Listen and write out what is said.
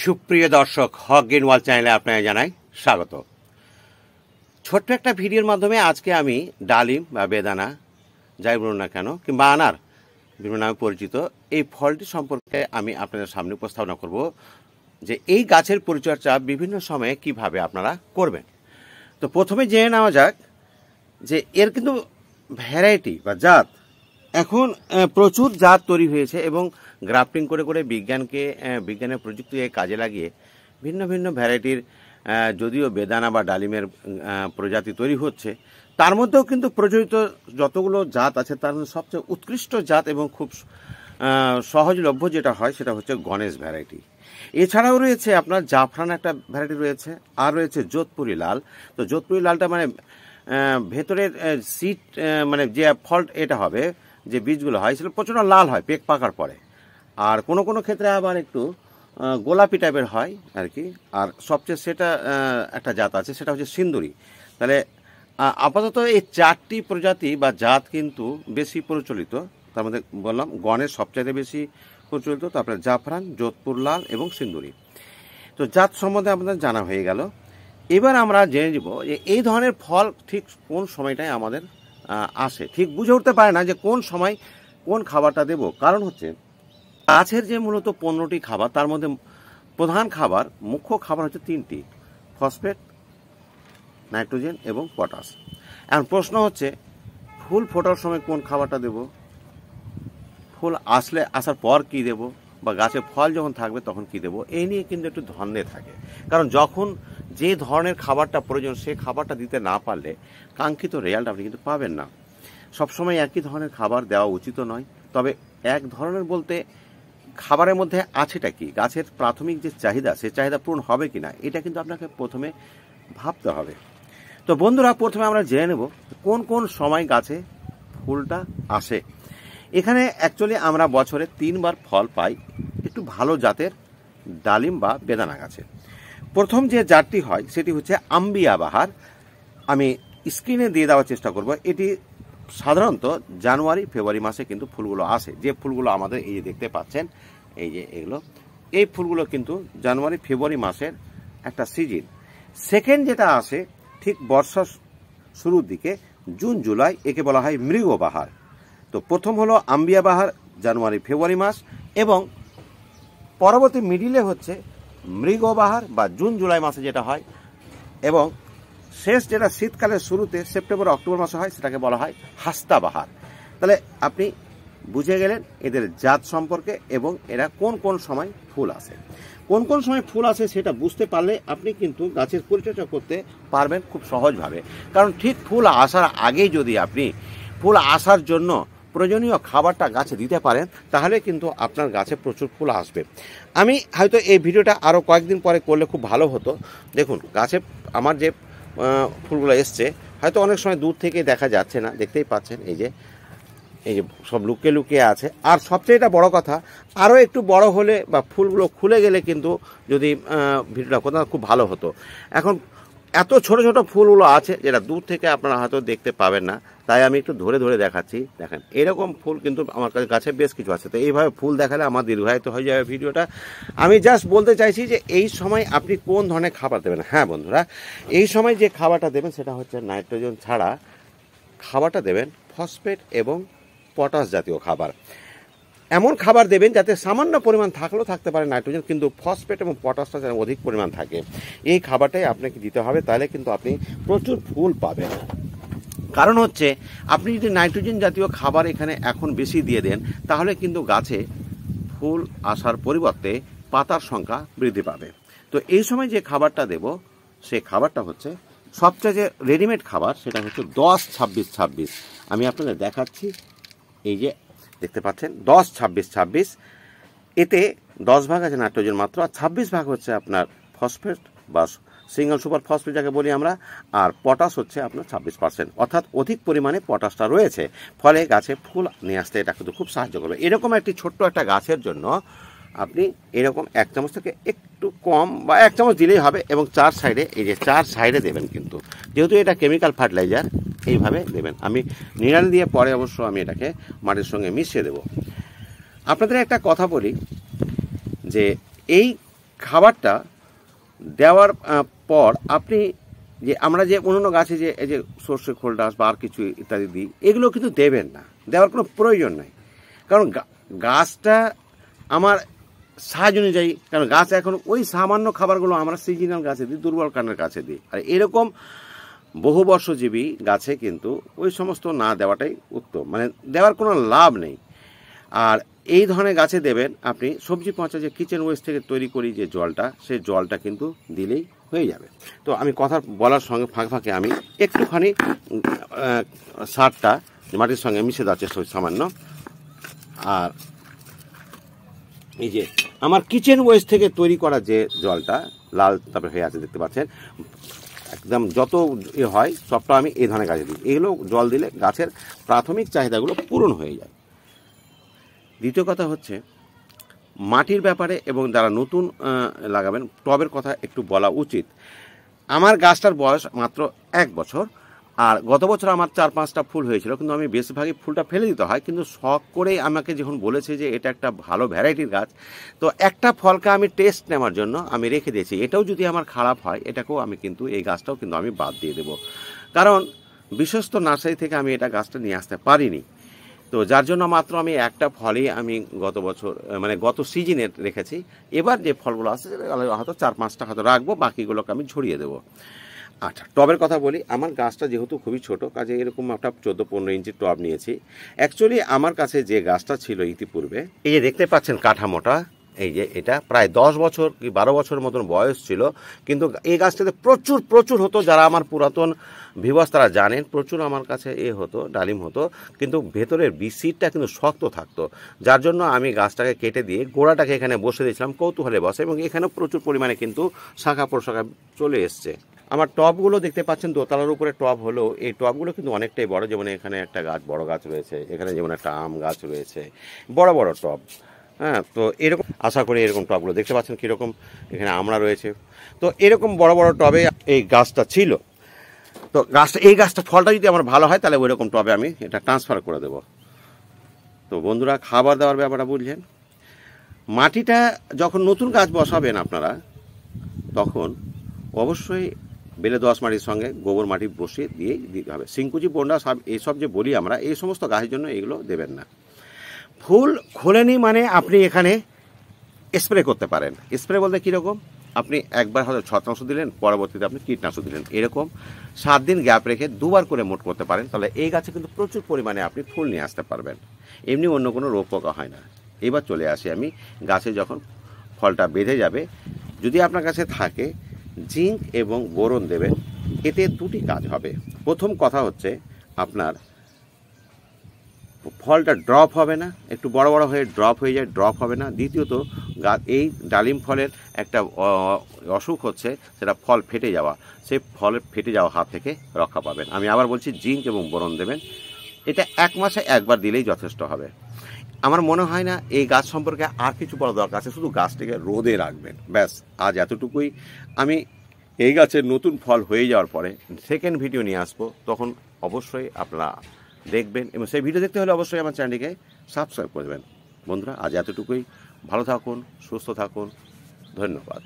সুপ্রিয় দর্শক, হক green world চ্যানেলে আপনাকে জানাই স্বাগত। ছোট্ট একটা ভিডিওর মাধ্যমে আজকে আমি ডালিম বা বেদানা, যাই বলুন না কেন, কিংবা আনার বিভিন্ন নামে পরিচিত এই ফলটি সম্পর্কে আমি আপনাদের সামনে উপস্থাপনা করব যে এই গাছের পরিচর্যা বিভিন্ন সময়ে কিভাবে আপনারা করবেন। তো প্রথমে জেনে নেওয়া যাক যে এর কিন্তু ভ্যারাইটি বা জাত এখন প্রচুর জাত তৈরি হয়েছে এবং গ্রাফটিং করে করে বিজ্ঞানের প্রযুক্তিকে কাজে লাগিয়ে ভিন্ন ভিন্ন ভ্যারাইটির যদিও বেদানা বা ডালিমের প্রজাতি তৈরি হচ্ছে, তার মধ্যেও কিন্তু প্রচলিত যতগুলো জাত আছে তার মধ্যে সবচেয়ে উৎকৃষ্ট জাত এবং খুব সহজলভ্য যেটা হয় সেটা হচ্ছে গণেশ ভ্যারাইটি। এছাড়াও রয়েছে আপনার জাফরান একটা ভ্যারাইটি রয়েছে, আর রয়েছে যোধপুরি লাল। তো যোধপুরি লালটা মানে ভেতরের সিড মানে যে ফল এটা হবে, যে বীজগুলো হয় সেটা প্রচণ্ড লাল হয় পেক পাকার পরে, আর কোনো কোনো ক্ষেত্রে আবার একটু গোলাপি টাইপের হয় আর কি। আর সবচেয়ে সেটা একটা জাত আছে, সেটা হচ্ছে সিন্দুরি। তাহলে আপাতত এই চারটি প্রজাতি বা জাত কিন্তু বেশি প্রচলিত। তার মধ্যে বললাম গণেশ সবচাইতে বেশি প্রচলিত, তারপরে জাফরান, যোধপুর লাল এবং সিন্দুরি। তো জাত সম্বন্ধে আমাদের জানা হয়ে গেল। এবার আমরা জেনে নেব যে এই ধরনের ফল ঠিক কোন সময়টায় আমাদের আসে। ঠিক বুঝে উঠতে পারে না যে কোন সময় কোন খাবারটা দেব। কারণ হচ্ছে গাছের যে মূলত 15টি খাবার, তার মধ্যে প্রধান খাবার, মুখ্য খাবার হচ্ছে 3টি: ফসফেট, নাইট্রোজেন এবং পটাশ। এখন প্রশ্ন হচ্ছে ফুল ফোটার সময় কোন খাবারটা দেব, ফুল আসার পর কি দেব, বা গাছে ফল যখন থাকবে তখন কি দেব, এই নিয়ে কিন্তু একটু ধন্দে থাকে। কারণ যখন যে ধরনের খাবারটা প্রয়োজন সে খাবারটা দিতে না পারলে কাঙ্ক্ষিত রেজাল্ট আপনি কিন্তু পাবেন না। সবসময় একই ধরনের খাবার দেওয়া উচিত নয়। তবে এক ধরনের বলতে খাবারের মধ্যে আছেটা কি, গাছের প্রাথমিক যে চাহিদা সে চাহিদা পূরণ হবে কিনা, এটা কিন্তু আপনাকে প্রথমে ভাবতে হবে। তো বন্ধুরা, প্রথমে আমরা জেনে নেব কোন কোন সময় গাছে ফুলটা আসে। এখানে অ্যাকচুয়ালি আমরা বছরে 3 বার ফল পাই একটু ভালো জাতের ডালিম বা বেদানা গাছে। প্রথম যে জাতটি হয় সেটি হচ্ছে আম্বিয়া বাহার। আমি স্ক্রিনে দিয়ে দেওয়ার চেষ্টা করব। এটি সাধারণত জানুয়ারি ফেব্রুয়ারি মাসে কিন্তু ফুলগুলো আসে। যে ফুলগুলো আমাদের এই যে দেখতে পাচ্ছেন, এই যে এগুলো, এই ফুলগুলো কিন্তু জানুয়ারি ফেব্রুয়ারি মাসের একটা সিজন। সেকেন্ড যেটা আসে ঠিক বর্ষার শুরুর দিকে, জুন জুলাই, একে বলা হয় মৃগবাহার। তো প্রথম হলো আম্বিয়া বাহার জানুয়ারি ফেব্রুয়ারি মাস, এবং পরবর্তী মিডিলে হচ্ছে মৃগবাহার বা জুন জুলাই মাসে যেটা হয়, এবং শেষ যেটা শীতকালের শুরুতে সেপ্টেম্বর অক্টোবর মাসে হয় সেটাকে বলা হয় হাস্তাবাহার। তাহলে আপনি বুঝে গেলেন এদের জাত সম্পর্কে এবং এরা কোন কোন সময় ফুল আসে। কোন কোন সময় ফুল আসে সেটা বুঝতে পারলে আপনি কিন্তু গাছের পরিচর্যা করতে পারবেন খুব সহজভাবে। কারণ ঠিক ফুল আসার আগেই যদি আপনি ফুল আসার জন্য প্রয়োজনীয় খাবারটা গাছে দিতে পারেন তাহলে কিন্তু আপনার গাছে প্রচুর ফুল আসবে। আমি হয়তো এই ভিডিওটা আরও কয়েকদিন পরে করলে খুব ভালো হতো। দেখুন গাছে আমার যে ফুলগুলো এসছে হয়তো অনেক সময় দূর থেকে দেখা যাচ্ছে না, দেখতেই পাচ্ছেন এই যে সব লুকিয়ে লুকিয়ে আছে। আর সবচেয়ে এটা বড় কথা, আরও একটু বড় হলে বা ফুলগুলো খুলে গেলে কিন্তু যদি ভিডিওটা করতে খুব ভালো হতো। এখন এত ছোট ছোট ফুলগুলো আছে যেটা দূর থেকে আপনারা হয়তো দেখতে পাবেন না, তাই আমি একটু ধরে ধরে দেখাচ্ছি। দেখেন এরকম ফুল কিন্তু আমার কাছে গাছে বেশ কিছু আছে। তো এইভাবে ফুল দেখালে আমার দীর্ঘায়িত হয়ে যাবে ভিডিওটা। আমি জাস্ট বলতে চাইছি যে এই সময় আপনি কোন ধরনের খাবার দেবেন। হ্যাঁ বন্ধুরা, এই সময় যে খাবারটা দেবেন সেটা হচ্ছে নাইট্রোজেন ছাড়া খাবারটা দেবেন ফসফেট এবং পটাশ জাতীয় খাবার। এমন খাবার দেবেন যাতে সামান্য পরিমাণ থাকলেও থাকতে পারে নাইট্রোজেন, কিন্তু ফসফেট এবং পটাশটা যেন অধিক পরিমাণ থাকে। এই খাবারটাই আপনাকে দিতে হবে, তাহলে কিন্তু আপনি প্রচুর ফুল পাবেন। কারণ হচ্ছে আপনি যদি নাইট্রোজেন জাতীয় খাবার এখানে এখন বেশি দিয়ে দেন তাহলে কিন্তু গাছে ফুল আসার পরিবর্তে পাতার সংখ্যা বৃদ্ধি পাবে। তো এই সময় যে খাবারটা দেব সেই খাবারটা হচ্ছে সবচেয়ে যে রেডিমেড খাবার, সেটা হচ্ছে 10-26-26। আমি আপনাদের দেখাচ্ছি, এই যে দেখতে পাচ্ছেন 10-26-26। এতে 10 ভাগ আছে নাইট্রোজেন মাত্র, আর 26 ভাগ হচ্ছে আপনার ফসফেট বা সিঙ্গল সুপার ফসফেট যাকে বলি আমরা, আর পটাশ হচ্ছে আপনার 26%। অর্থাৎ অধিক পরিমাণে পটাশটা রয়েছে, ফলে গাছে ফুল নিয়ে আসতে এটা কিন্তু খুব সাহায্য করবে। এরকম একটি ছোট্ট একটা গাছের জন্য আপনি এরকম 1 চামচ থেকে একটু কম বা 1 চামচ দিলেই হবে, এবং 4 সাইডে, এই যে 4 সাইডে দেবেন। কিন্তু যেহেতু এটা কেমিক্যাল ফার্টিলাইজার, এইভাবে দেবেন। আমি নিড়াল দিয়ে পরে অবশ্য আমি এটাকে মাটির সঙ্গে মিশিয়ে দেব। আপনাদের একটা কথা বলি যে এই খাবারটা দেওয়ার পর আপনি যে আমরা যে অন্যান্য গাছে যে এই যে সর্ষে খোল ডাস বা আর কিছু ইত্যাদি দিই, এগুলো কিন্তু দেবেন না, দেওয়ার কোনো প্রয়োজন নাই। কারণ গাছটা আমার সাইজ অনুযায়ী, কারণ গাছ এখন ওই সামান্য খাবারগুলো আমরা সিজনাল গাছে দিই, দুর্বল কাণ্ডের গাছে দিই। আর এরকম বহু বর্ষজীবী গাছে কিন্তু ওই সমস্ত না দেওয়াটাই উত্তম, মানে দেওয়ার কোনো লাভ নেই। আর এই ধরনের গাছে দেবেন আপনি সবজি পচা যে কিচেন ওয়েস্ট থেকে তৈরি করি যে জলটা, সেই জলটা কিন্তু দিলেই হয়ে যাবে। তো আমি কথা বলার সঙ্গে ফাঁকে ফাঁকে আমি একটুখানি সারটা মাটির সঙ্গে মিশে দেওয়ার চেষ্টা করছি সামান্য। আর এই যে আমার কিচেন ওয়েস্ট থেকে তৈরি করা যে জলটা লাল তারপরে হয়ে আছে দেখতে পাচ্ছেন, একদম যত হয় সবটা আমি এই ধরনের গাছে দিই। এগুলো জল দিলে গাছের প্রাথমিক চাহিদাগুলো পূরণ হয়ে যায়। দ্বিতীয় কথা হচ্ছে মাটির ব্যাপারে, এবং যারা নতুন লাগাবেন টবের কথা একটু বলা উচিত। আমার গাছটার বয়স মাত্র 1 বছর, আর গত বছর আমার 4-5টা ফুল হয়েছিল, কিন্তু আমি বেশিরভাগই ফুলটা ফেলে দিতে হয়। কিন্তু শখ করেই আমাকে যখন বলেছে যে এটা একটা ভালো ভ্যারাইটির গাছ, তো একটা ফলকে আমি টেস্ট নেওয়ার জন্য আমি রেখে দিয়েছি। এটাও যদি আমার খারাপ হয়, এটাকেও আমি কিন্তু এই গাছটাও কিন্তু আমি বাদ দিয়ে দেবো, কারণ বিশ্বস্ত নার্সারি থেকে আমি এটা গাছটা নিয়ে আসতে পারিনি। তো যার জন্য মাত্র আমি একটা ফলই আমি গত বছর মানে গত সিজনে রেখেছি। এবার যে ফলগুলো আছে হয়তো 4-5টা হয়তো রাখবো, বাকিগুলোকে আমি ছড়িয়ে দেবো। আচ্ছা, টবের কথা বলি। আমার গাছটা যেহেতু খুবই ছোট, কাজে এরকম একটা 14-15 ইঞ্চি টব নিয়েছি। অ্যাকচুয়ালি আমার কাছে যে গাছটা ছিল ইতিপূর্বে, এই যে দেখতে পাচ্ছেন কাঠামোটা, এই যে এটা প্রায় 10 বছর কি 12 বছরের মতন বয়স ছিল, কিন্তু এই গাছটাতে প্রচুর প্রচুর হতো। যারা আমার পুরাতন ভিউয়ার্স তারা জানেন, প্রচুর আমার কাছে হতো, ডালিম হতো, কিন্তু ভেতরের বীজটা কিন্তু শক্ত থাকতো। যার জন্য আমি গাছটাকে কেটে দিয়ে গোড়াটাকে এখানে বসে দিয়েছিলাম, কৌতূহলে বসে, এবং এখানেও প্রচুর পরিমাণে কিন্তু শাখা প্রশাখা চলে এসছে। আমার টবগুলো দেখতে পাচ্ছেন দোতলার উপরে টব হলেও এই টবগুলো কিন্তু অনেকটাই বড়। যেমন এখানে একটা গাছ, বড় গাছ রয়েছে, এখানে যেমন একটা আম গাছ রয়েছে, বড় বড় টব। হ্যাঁ, তো এরকম আশা করি এরকম টবগুলো দেখতে পাচ্ছেন কীরকম, এখানে আমরা রয়েছে। তো এরকম বড় বড় টবে এই গাছটা ছিল। তো এই গাছটা ফলটা যদি আমার ভালো হয়, তাহলে ওই রকম টবে আমি এটা ট্রান্সফার করে দেব। তো বন্ধুরা, খাবার দাবার ব্যাপারটা বুঝলেন। মাটিটা যখন নতুন গাছ বসাবেন আপনারা, তখন অবশ্যই বেলে দোআঁশ মাটির সঙ্গে গোবর মাটি বসিয়ে দিয়েই দিতে হবে। সিংকুচি, বন্ডা সব এইসব যে বলি আমরা, এই সমস্ত গাছের জন্য এগুলো দেবেন না। ফুল খোলেনি মানে আপনি এখানে স্প্রে করতে পারেন। স্প্রে বলতে কীরকম, আপনি একবার হয়তো ছত্রাকনাশক দিলেন, পরবর্তীতে আপনি কীটনাশক দিলেন, এরকম 7 দিন গ্যাপ রেখে 2বার করে মোট করতে পারেন। তাহলে এই গাছে কিন্তু প্রচুর পরিমাণে আপনি ফুল নিয়ে আসতে পারবেন। এমনি অন্য কোনো রোগ পোকা হয় না। এবার চলে আসি আমি গাছে যখন ফলটা বেঁধে যাবে, যদি আপনার কাছে থাকে জিঙ্ক এবং বোরন দেবেন। এতে 2টি কাজ হবে। প্রথম কথা হচ্ছে আপনার ফলটা ড্রপ হবে না, একটু বড় বড় হয়ে ড্রপ হয়ে যায়, ড্রপ হবে না। দ্বিতীয়ত এই ডালিম ফলের একটা অসুখ হচ্ছে, সেটা ফল ফেটে যাওয়া। সেই ফলের ফেটে যাওয়া হাত থেকে রক্ষা পাবেন। আমি আবার বলছি, জিঙ্ক এবং বোরন দেবেন। এটা 1 মাসে একবার দিলেই যথেষ্ট হবে। আমার মনে হয় না এই গাছ সম্পর্কে আর কিছু বলা দরকার আছে, শুধু গাছটিকে রোদে রাখবেন, ব্যাস। আজ এতটুকুই। আমি এই গাছের নতুন ফল হয়ে যাওয়ার পরে সেকেন্ড ভিডিও নিয়ে আসবো, তখন অবশ্যই আপনারা দেখবেন, এবং সেই ভিডিও দেখতে হলে অবশ্যই আমার চ্যানেলটিকে সাবস্ক্রাইব করে দেবেন। বন্ধুরা, আজ এতটুকুই। ভালো থাকুন, সুস্থ থাকুন, ধন্যবাদ।